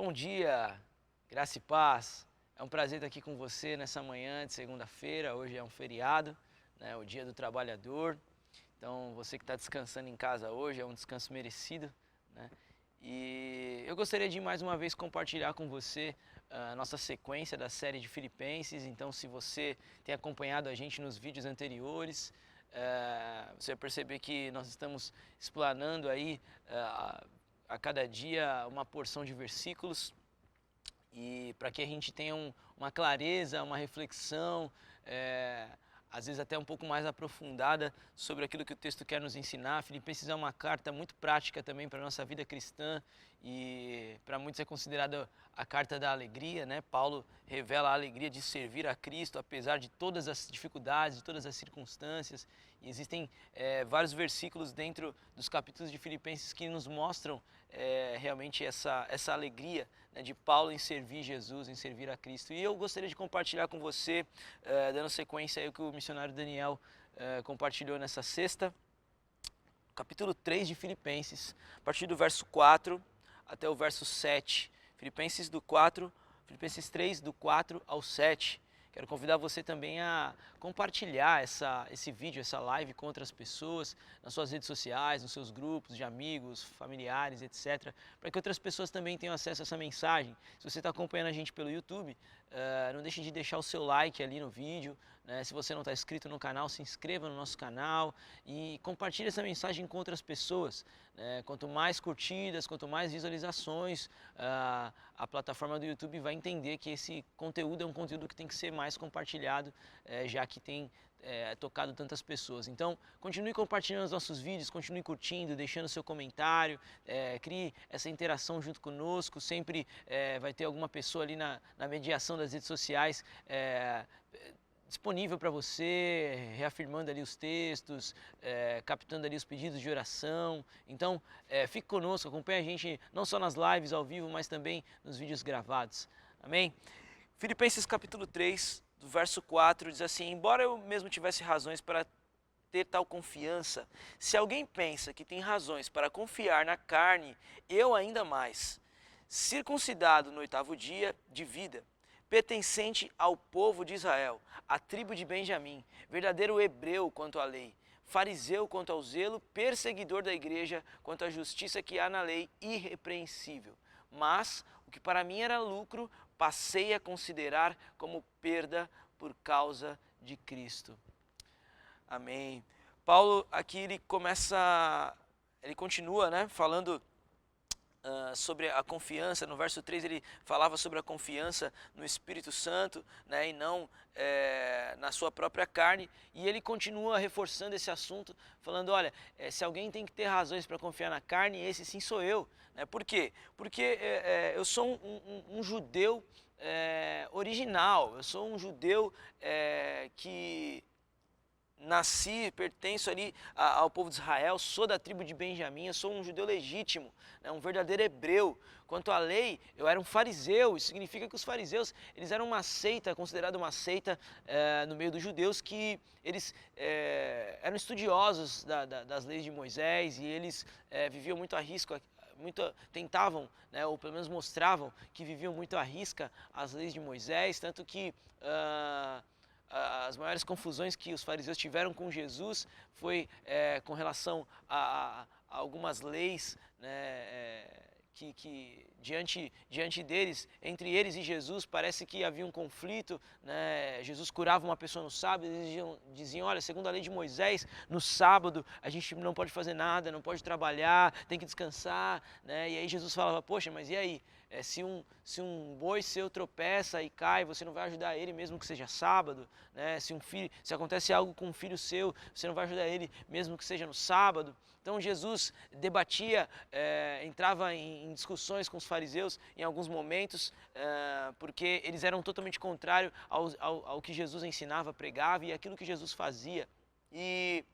Bom dia, graça e paz. É um prazer estar aqui com você nessa manhã de segunda-feira. Hoje é um feriado, né, o Dia do Trabalhador. Então, você que está descansando em casa hoje, é um descanso merecido, né? E eu gostaria de mais uma vez compartilhar com você a nossa sequência da série de Filipenses. Então, se você tem acompanhado a gente nos vídeos anteriores, você vai perceber que nós estamos explanando aí a cada dia uma porção de versículos e para que a gente tenha uma clareza, uma reflexão, às vezes até um pouco mais aprofundada sobre aquilo que o texto quer nos ensinar. Filipenses é uma carta muito prática também para a nossa vida cristã e para muitos é considerada a carta da alegria, né? Paulo revela a alegria de servir a Cristo apesar de todas as dificuldades, de todas as circunstâncias. E existem vários versículos dentro dos capítulos de Filipenses que nos mostram realmente essa alegria, né, de Paulo em servir Jesus, em servir a Cristo. E eu gostaria de compartilhar com você, dando sequência aí o que o missionário Daniel compartilhou nessa sexta, capítulo 3 de Filipenses, a partir do verso 4 até o verso 7. Filipenses 3, do 4 ao 7. Quero convidar você também a compartilhar esse vídeo, essa live com outras pessoas, nas suas redes sociais, nos seus grupos de amigos, familiares, etc., para que outras pessoas também tenham acesso a essa mensagem. Se você está acompanhando a gente pelo YouTube, não deixe de deixar o seu like ali no vídeo, né? Se você não está inscrito no canal, se inscreva no nosso canal e compartilhe essa mensagem com outras pessoas, né? Quanto mais curtidas, quanto mais visualizações, a plataforma do YouTube vai entender que esse conteúdo é um conteúdo que tem que ser mais compartilhado, já que tem tocado tantas pessoas. Então, continue compartilhando os nossos vídeos, continue curtindo, deixando seu comentário, crie essa interação junto conosco. Sempre vai ter alguma pessoa ali na mediação das redes sociais disponível para você, reafirmando ali os textos, captando ali os pedidos de oração. Então, fique conosco, acompanhe a gente não só nas lives ao vivo, mas também nos vídeos gravados. Amém? Filipenses capítulo 3, do verso 4, diz assim: embora eu mesmo tivesse razões para ter tal confiança, se alguém pensa que tem razões para confiar na carne, eu ainda mais. Circuncidado no 8º dia de vida, pertencente ao povo de Israel, à tribo de Benjamim, verdadeiro hebreu quanto à lei, fariseu quanto ao zelo, perseguidor da igreja quanto à justiça que há na lei, irrepreensível. Mas o que para mim era lucro, passei a considerar como perda por causa de Cristo. Amém. Paulo aqui ele continua, né, falando sobre a confiança. No verso 3 ele falava sobre a confiança no Espírito Santo, né, e não na sua própria carne, e ele continua reforçando esse assunto, falando, olha, se alguém tem que ter razões para confiar na carne, esse sim sou eu. Né? Por quê? Porque eu sou um judeu original, eu sou um judeu que nasci, pertenço ali ao povo de Israel, sou da tribo de Benjamim, eu sou um judeu legítimo, né, um verdadeiro hebreu. Quanto à lei, eu era um fariseu. Isso significa que os fariseus, eles eram uma seita, considerada uma seita no meio dos judeus, que eles eram estudiosos das leis de Moisés, e eles viviam muito a risco, tentavam, né, ou pelo menos mostravam que viviam muito à risca as leis de Moisés, tanto que as maiores confusões que os fariseus tiveram com Jesus foi com relação a algumas leis, né, que diante deles, entre eles e Jesus, parece que havia um conflito, né? Jesus curava uma pessoa no sábado, eles diziam, olha, segundo a lei de Moisés, no sábado a gente não pode fazer nada, não pode trabalhar, tem que descansar, né? E aí Jesus falava, poxa, mas e aí? Se um boi seu tropeça e cai, você não vai ajudar ele mesmo que seja sábado, né? Se acontece algo com um filho seu, você não vai ajudar ele mesmo que seja no sábado. Então Jesus debatia, entrava em discussões com os fariseus em alguns momentos, porque eles eram totalmente contrários ao que Jesus ensinava, pregava e aquilo que Jesus fazia. E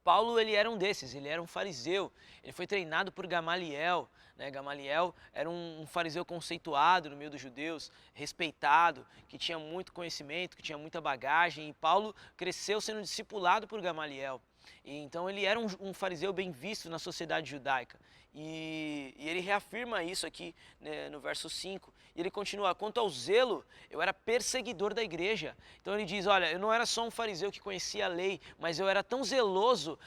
Paulo, ele era um desses, ele era um fariseu, ele foi treinado por Gamaliel, né? Gamaliel era um fariseu conceituado no meio dos judeus, respeitado, que tinha muito conhecimento, que tinha muita bagagem, e Paulo cresceu sendo discipulado por Gamaliel. E, então ele era um fariseu bem visto na sociedade judaica. E ele reafirma isso aqui, né, no verso 5. E ele continua: quanto ao zelo, eu era perseguidor da igreja. Então ele diz: olha, eu não era só um fariseu que conhecia a lei, mas eu era tão zeloso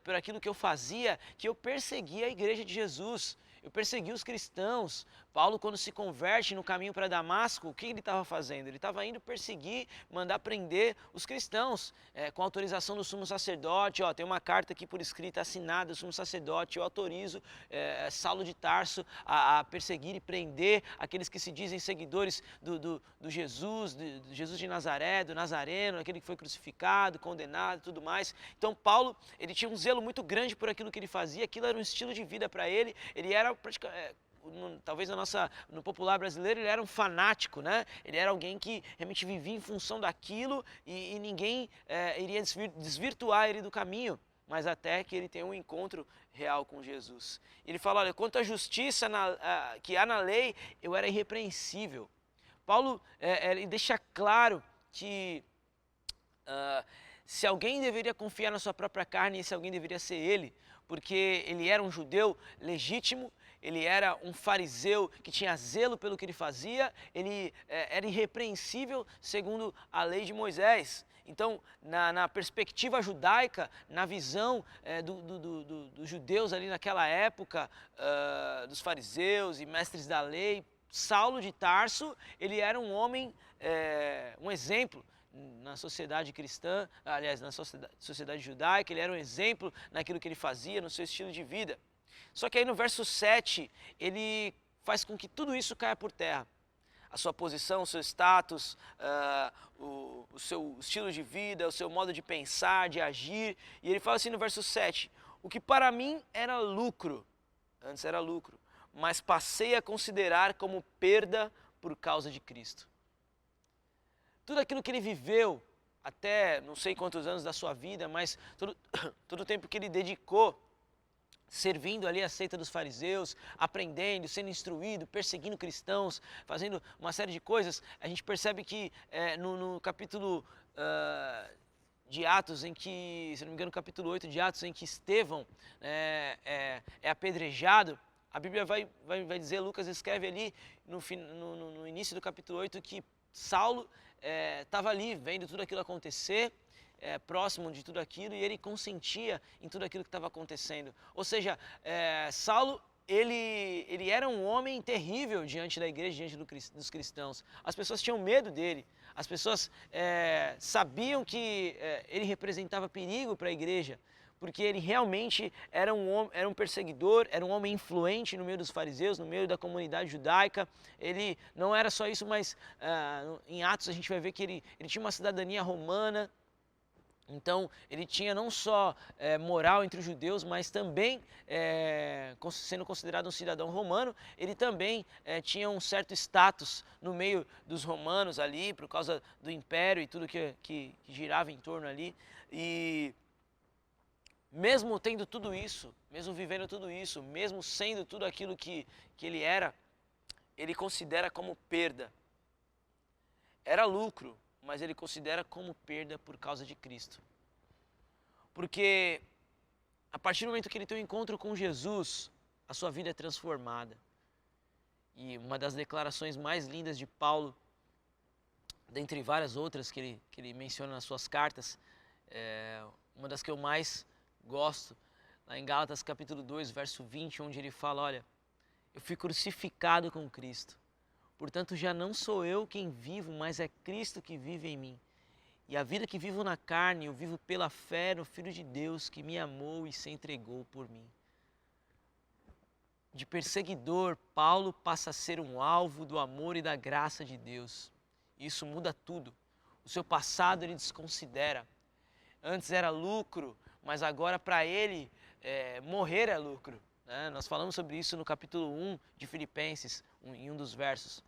por aquilo que eu fazia, que eu perseguia a igreja de Jesus. Eu persegui os cristãos. Paulo, quando se converte no caminho para Damasco, o que ele estava fazendo? Ele estava indo perseguir, mandar prender os cristãos, com autorização do sumo sacerdote. Ó, tem uma carta aqui por escrita assinada do sumo sacerdote: eu autorizo Saulo de Tarso a perseguir e prender aqueles que se dizem seguidores do Jesus, do Jesus de Nazaré, do Nazareno, aquele que foi crucificado, condenado e tudo mais. Então Paulo, ele tinha um zelo muito grande por aquilo que ele fazia, aquilo era um estilo de vida para ele. Ele era praticamente, talvez no popular brasileiro, ele era um fanático, né? Ele era alguém que realmente vivia em função daquilo e ninguém iria desvirtuar ele do caminho, mas até que ele tenha um encontro real com Jesus. Ele fala: olha, quanto à justiça que há na lei, eu era irrepreensível. Paulo ele deixa claro que se alguém deveria confiar na sua própria carne, esse alguém deveria ser ele, porque ele era um judeu legítimo, ele era um fariseu que tinha zelo pelo que ele fazia, ele era irrepreensível segundo a lei de Moisés. Então, na perspectiva judaica, na visão dos judeus ali naquela época, dos fariseus e mestres da lei, Saulo de Tarso, ele era um homem, um exemplo na sociedade cristã, aliás, na sociedade judaica. Ele era um exemplo naquilo que ele fazia, no seu estilo de vida. Só que aí no verso 7, ele faz com que tudo isso caia por terra. A sua posição, o seu status, o seu estilo de vida, o seu modo de pensar, de agir. E ele fala assim no verso 7, o que para mim era lucro, antes era lucro, mas passei a considerar como perda por causa de Cristo. Tudo aquilo que ele viveu, até não sei quantos anos da sua vida, mas todo o tempo que ele dedicou servindo ali a seita dos fariseus, aprendendo, sendo instruído, perseguindo cristãos, fazendo uma série de coisas, a gente percebe que no capítulo de Atos, em que, se não me engano, capítulo 8 de Atos, em que Estevão é apedrejado, a Bíblia vai dizer, Lucas escreve ali no início do capítulo 8, que Saulo estava ali vendo tudo aquilo acontecer, próximo de tudo aquilo, e ele consentia em tudo aquilo que estava acontecendo. Ou seja, Saulo, ele era um homem terrível diante da igreja, diante dos cristãos. As pessoas tinham medo dele, as pessoas sabiam que ele representava perigo para a igreja, porque ele realmente era um perseguidor, era um homem influente no meio dos fariseus, no meio da comunidade judaica. Ele não era só isso, mas em Atos a gente vai ver que ele tinha uma cidadania romana. Então ele tinha não só moral entre os judeus, mas também, sendo considerado um cidadão romano, ele também tinha um certo status no meio dos romanos ali, por causa do império e tudo que girava em torno ali. E mesmo tendo tudo isso, mesmo vivendo tudo isso, mesmo sendo tudo aquilo que ele era, ele considera como perda. Era lucro, mas ele considera como perda por causa de Cristo. Porque a partir do momento que ele tem um encontro com Jesus, a sua vida é transformada. E uma das declarações mais lindas de Paulo, dentre várias outras que ele menciona nas suas cartas, uma das que eu mais gosto, lá em Gálatas capítulo 2, verso 20, onde ele fala: olha, eu fui crucificado com Cristo, portanto já não sou eu quem vivo, mas é Cristo que vive em mim. E a vida que vivo na carne, eu vivo pela fé no Filho de Deus que me amou e se entregou por mim. De perseguidor, Paulo passa a ser um alvo do amor e da graça de Deus. Isso muda tudo. O seu passado ele desconsidera. Antes era lucro, mas agora para ele morrer é lucro. Nós falamos sobre isso no capítulo 1 de Filipenses, em um dos versos.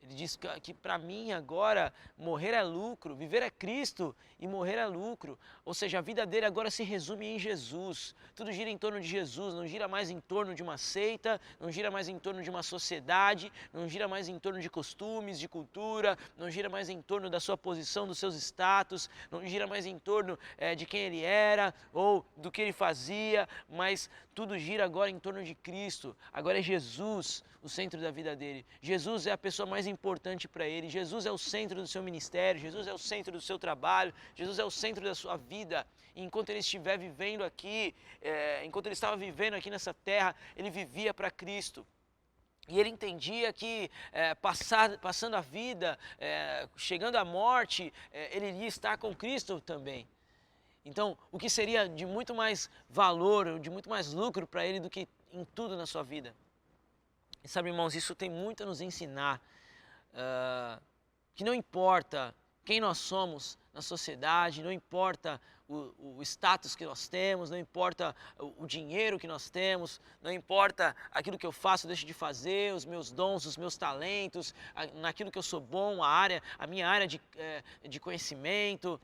Ele diz que para mim agora morrer é lucro, viver é Cristo e morrer é lucro. Ou seja, a vida dele agora se resume em Jesus. Tudo gira em torno de Jesus, não gira mais em torno de uma seita, não gira mais em torno de uma sociedade, não gira mais em torno de costumes, de cultura, não gira mais em torno da sua posição, dos seus status, não gira mais em torno de quem ele era ou do que ele fazia, mas tudo gira agora em torno de Cristo. Agora é Jesus o centro da vida dele. Jesus é a pessoa mais importante para ele. Jesus é o centro do seu ministério. Jesus é o centro do seu trabalho. Jesus é o centro da sua vida. E enquanto ele estiver vivendo aqui, enquanto ele estava vivendo aqui nessa terra, ele vivia para Cristo. E ele entendia que passando a vida, chegando à morte, ele iria estar com Cristo também. Então, o que seria de muito mais valor, de muito mais lucro para ele do que em tudo na sua vida. E sabe, irmãos, isso tem muito a nos ensinar, que não importa quem nós somos na sociedade, não importa o status que nós temos, não importa o dinheiro que nós temos, não importa aquilo que eu faço, deixo de fazer, os meus dons, os meus talentos, naquilo que eu sou bom, a minha área de conhecimento,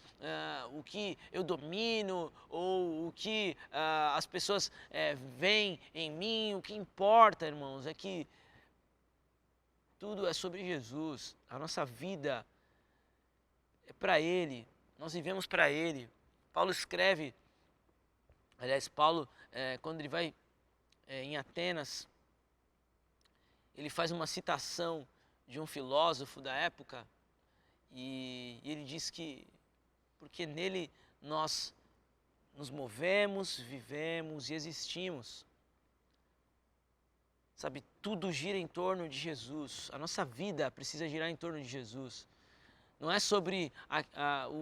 o que eu domino ou o que as pessoas veem em mim. O que importa, irmãos, é que tudo é sobre Jesus. A nossa vida é para Ele, nós vivemos para Ele. Paulo escreve, aliás, Paulo, quando ele vai em Atenas, ele faz uma citação de um filósofo da época e ele diz que porque nele nós nos movemos, vivemos e existimos. Sabe, tudo gira em torno de Jesus. A nossa vida precisa girar em torno de Jesus. Não é sobre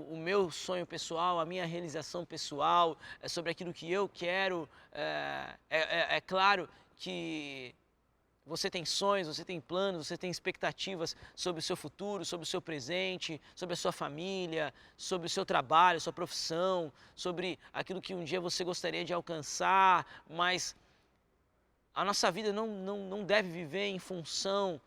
o meu sonho pessoal, a minha realização pessoal, é sobre aquilo que eu quero. É claro que você tem sonhos, você tem planos, você tem expectativas sobre o seu futuro, sobre o seu presente, sobre a sua família, sobre o seu trabalho, sua profissão, sobre aquilo que um dia você gostaria de alcançar, mas a nossa vida não deve viver em função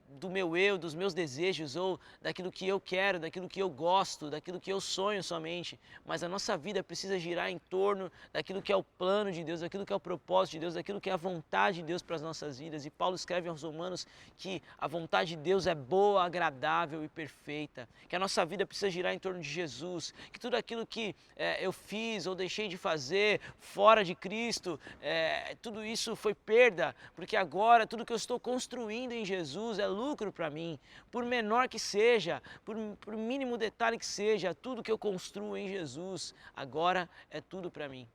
do meu eu, dos meus desejos ou daquilo que eu quero, daquilo que eu gosto, daquilo que eu sonho somente, mas a nossa vida precisa girar em torno daquilo que é o plano de Deus, daquilo que é o propósito de Deus, daquilo que é a vontade de Deus para as nossas vidas. E Paulo escreve aos Romanos que a vontade de Deus é boa, agradável e perfeita, que a nossa vida precisa girar em torno de Jesus, que tudo aquilo que eu fiz ou deixei de fazer fora de Cristo, tudo isso foi perda, porque agora tudo que eu estou construindo em Jesus é lucro para mim, por menor que seja, por mínimo detalhe que seja, tudo que eu construo em Jesus agora é tudo para mim.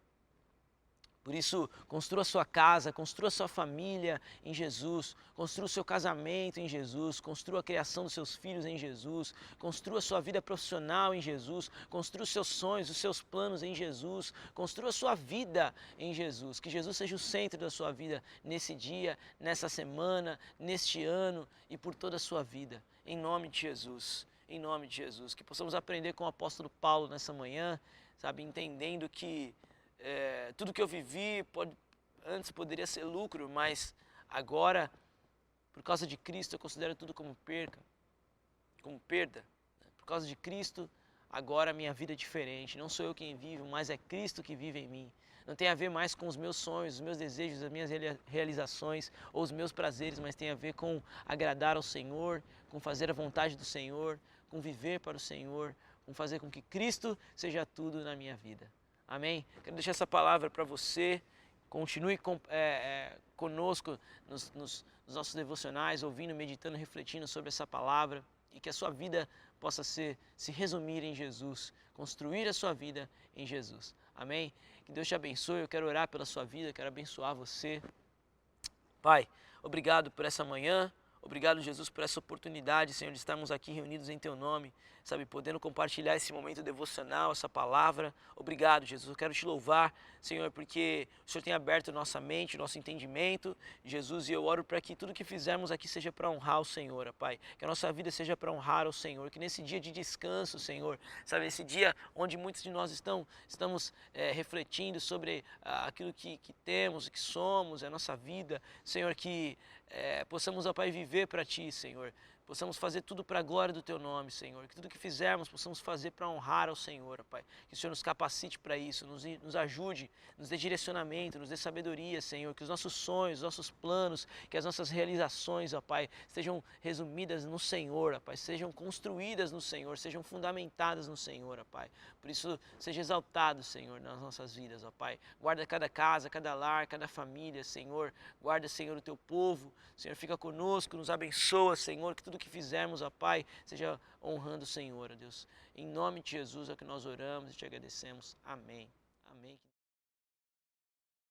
Por isso, construa sua casa, construa sua família em Jesus, construa o seu casamento em Jesus, construa a criação dos seus filhos em Jesus, construa a sua vida profissional em Jesus, construa os seus sonhos, os seus planos em Jesus, construa a sua vida em Jesus, que Jesus seja o centro da sua vida nesse dia, nessa semana, neste ano e por toda a sua vida, em nome de Jesus, em nome de Jesus, que possamos aprender com o apóstolo Paulo nessa manhã, sabe, entendendo que tudo que eu vivi antes poderia ser lucro, mas agora, por causa de Cristo, eu considero tudo como perda. Por causa de Cristo, agora a minha vida é diferente. Não sou eu quem vive, mas é Cristo que vive em mim. Não tem a ver mais com os meus sonhos, os meus desejos, as minhas realizações ou os meus prazeres, mas tem a ver com agradar ao Senhor, com fazer a vontade do Senhor, com viver para o Senhor, com fazer com que Cristo seja tudo na minha vida. Amém? Quero deixar essa palavra para você. Continue conosco nos nossos devocionais, ouvindo, meditando, refletindo sobre essa palavra e que a sua vida possa se resumir em Jesus, construir a sua vida em Jesus. Amém? Que Deus te abençoe. Eu quero orar pela sua vida, quero abençoar você. Pai, obrigado por essa manhã. Obrigado, Jesus, por essa oportunidade, Senhor, de estarmos aqui reunidos em Teu nome, sabe, podendo compartilhar esse momento devocional, essa palavra. Obrigado, Jesus, eu quero Te louvar, Senhor, porque o Senhor tem aberto nossa mente, nosso entendimento, Jesus, e eu oro para que tudo que fizermos aqui seja para honrar o Senhor, Pai, que a nossa vida seja para honrar o Senhor, que nesse dia de descanso, Senhor, sabe, esse dia onde muitos de nós estamos refletindo sobre aquilo que temos, que somos, a nossa vida, Senhor, que possamos, ó Pai, viver para Ti, Senhor, possamos fazer tudo para a glória do Teu nome, Senhor. Que tudo que fizermos possamos fazer para honrar ao Senhor, ó Pai. Que o Senhor nos capacite para isso, nos ajude, nos dê direcionamento, nos dê sabedoria, Senhor. Que os nossos sonhos, os nossos planos, que as nossas realizações, ó Pai, sejam resumidas no Senhor, ó Pai. Sejam construídas no Senhor, sejam fundamentadas no Senhor, ó Pai. Por isso, seja exaltado, Senhor, nas nossas vidas, ó Pai. Guarda cada casa, cada lar, cada família, Senhor. Guarda, Senhor, o Teu povo. Senhor, fica conosco, nos abençoa, Senhor. Que tudo que fizermos, ó Pai, seja honrando o Senhor, ó Deus. Em nome de Jesus é que nós oramos e te agradecemos. Amém. Amém.